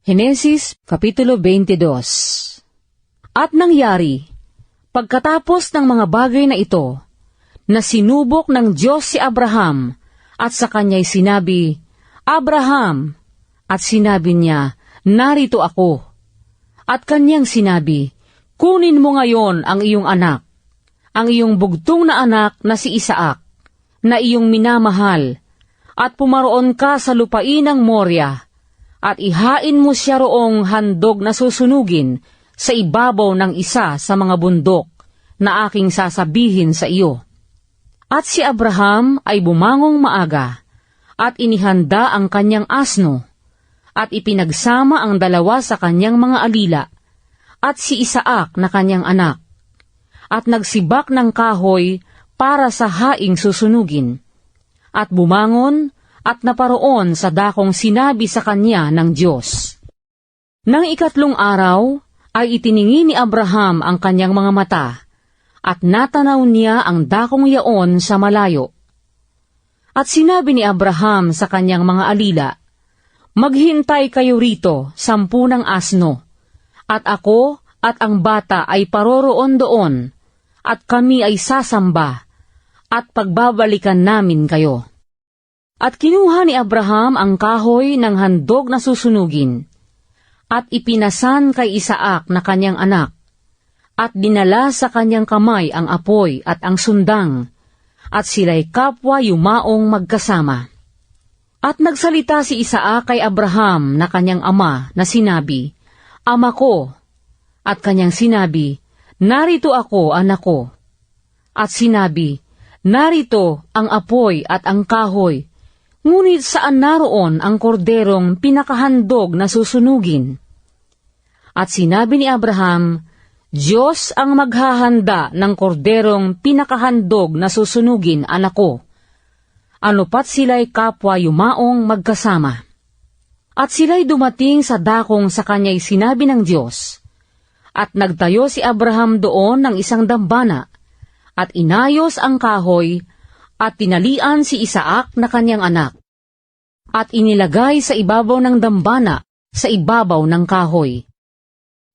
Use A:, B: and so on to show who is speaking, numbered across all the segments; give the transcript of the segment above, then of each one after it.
A: Henesis Kapitulo 22. At nangyari, pagkatapos ng mga bagay na ito, na sinubok ng Diyos si Abraham, at sa kanya'y sinabi, Abraham! At sinabi niya, narito ako. At kanyang sinabi, kunin mo ngayon ang iyong anak, ang iyong bugtong na anak na si Isaac, na iyong minamahal, at pumaroon ka sa lupain ng Moria, at ihain mo siya roong handog na susunugin sa ibabaw ng isa sa mga bundok na aking sasabihin sa iyo. At si Abraham ay bumangong maaga, at inihanda ang kanyang asno, at ipinagsama ang dalawa sa kanyang mga alila, at si Isaac na kanyang anak, at nagsibak ng kahoy para sa haing susunugin, at bumangon, at naparoon sa dakong sinabi sa kanya ng Diyos. Nang ikatlong araw, ay itiningin ni Abraham ang kanyang mga mata, at natanaw niya ang dakong yaon sa malayo. At sinabi ni Abraham sa kanyang mga alila, maghintay kayo rito 10 asno, at ako at ang bata ay paroroon doon, at kami ay sasamba, at pagbabalikan namin kayo. At kinuha ni Abraham ang kahoy ng handog na susunugin, at ipinasan kay Isaac na kanyang anak, at dinala sa kanyang kamay ang apoy at ang sundang, at sila'y kapwa yumaong magkasama. At nagsalita si Isaac kay Abraham na kanyang ama na sinabi, Ama ko, at kanyang sinabi, narito ako, anak ko. At sinabi, narito ang apoy at ang kahoy, ngunit saan naroon ang korderong pinakahandog na susunugin? At sinabi ni Abraham, Diyos ang maghahanda ng korderong pinakahandog na susunugin, anak ko. Ano pat sila'y kapwa yumaong magkasama. At sila'y dumating sa dakong sa kanya'y sinabi ng Diyos. At nagtayo si Abraham doon ng isang dambana, at inayos ang kahoy, at tinalian si Isaac na kanyang anak, at inilagay sa ibabaw ng dambana, sa ibabaw ng kahoy.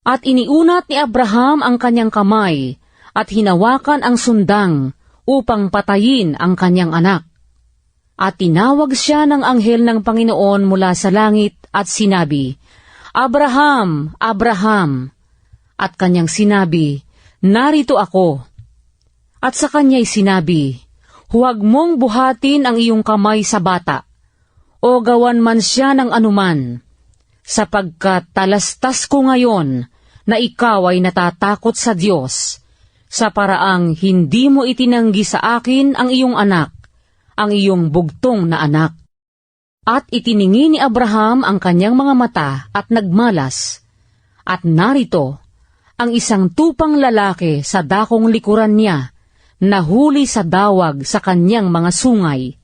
A: At iniunat ni Abraham ang kanyang kamay, at hinawakan ang sundang, upang patayin ang kanyang anak. At tinawag siya ng anghel ng Panginoon mula sa langit, at sinabi, Abraham, Abraham! At kanyang sinabi, narito ako. At sa kanya'y sinabi, huwag mong buhatin ang iyong kamay sa bata, o gawan man siya ng anuman, sapagkat talastas ko ngayon na ikaw ay natatakot sa Diyos, sa paraang hindi mo itinanggi sa akin ang iyong anak, ang iyong bugtong na anak. At itiningi ni Abraham ang kanyang mga mata at nagmalas, at narito, ang isang tupang lalaki sa dakong likuran niya, nahuli sa dawag sa kanyang mga sungay.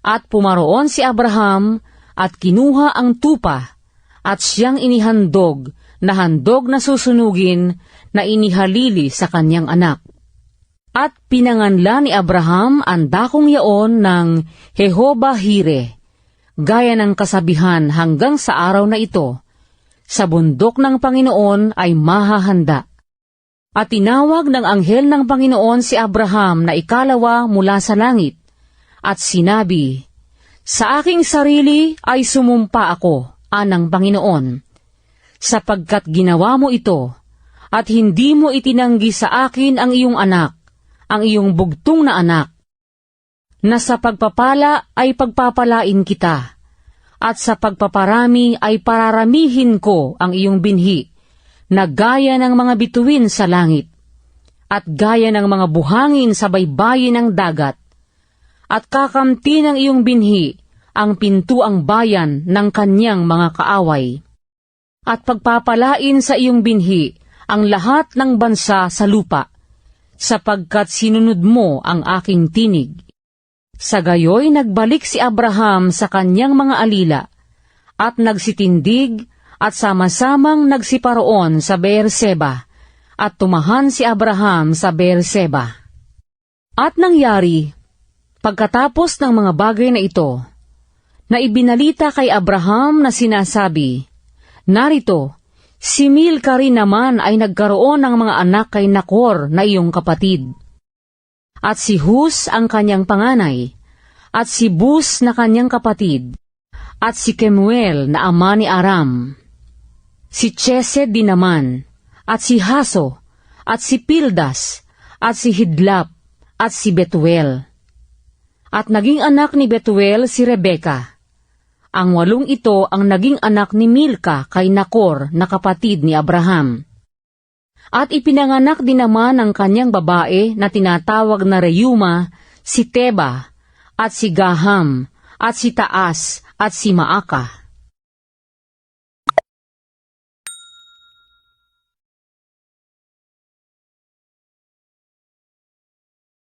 A: At pumaroon si Abraham at kinuha ang tupa, at siyang inihandog na handog na susunugin na inihalili sa kanyang anak. At pinanganla ni Abraham ang dakong yaon ng Jehovah Jireh, gaya ng kasabihan hanggang sa araw na ito, sa bundok ng Panginoon ay mahahanda. At tinawag ng anghel ng Panginoon si Abraham na ikalawa mula sa langit, at sinabi, sa aking sarili ay sumumpa ako, anang Panginoon, sapagkat ginawa mo ito, at hindi mo itinanggi sa akin ang iyong anak, ang iyong bugtong na anak, na sa pagpapala ay pagpapalain kita, at sa pagpaparami ay pararamihin ko ang iyong binhi, na gaya ng mga bituin sa langit, at gaya ng mga buhangin sa baybayin ng dagat, at kakamti ng iyong binhi ang pintuang bayan ng kanyang mga kaaway, at pagpapalain sa iyong binhi ang lahat ng bansa sa lupa, sapagkat sinunod mo ang aking tinig. Sa gayoy nagbalik si Abraham sa kanyang mga alila, at nagsitindig at sama-samang nagsiparoon sa Beerseba, at tumahan si Abraham sa Beerseba. At nangyari, pagkatapos ng mga bagay na ito, na ibinalita kay Abraham na sinasabi, Narito, si Milka rin naman ay nagkaroon ng mga anak kay Nakor na iyong kapatid. At si Hus ang kanyang panganay, at si Bus na kanyang kapatid, at si Kemuel na ama ni Aram. Si Chesed din naman, at si Haso, at si Pildas, at si Hidlap, at si Betuel. At naging anak ni Betuel si Rebeka. Ang 8 ito ang naging anak ni Milka kay Nakor na kapatid ni Abraham. At ipinanganak din naman ang kanyang babae na tinatawag na Reuma, si Teba, at si Gaham, at si Taas, at si Maaka.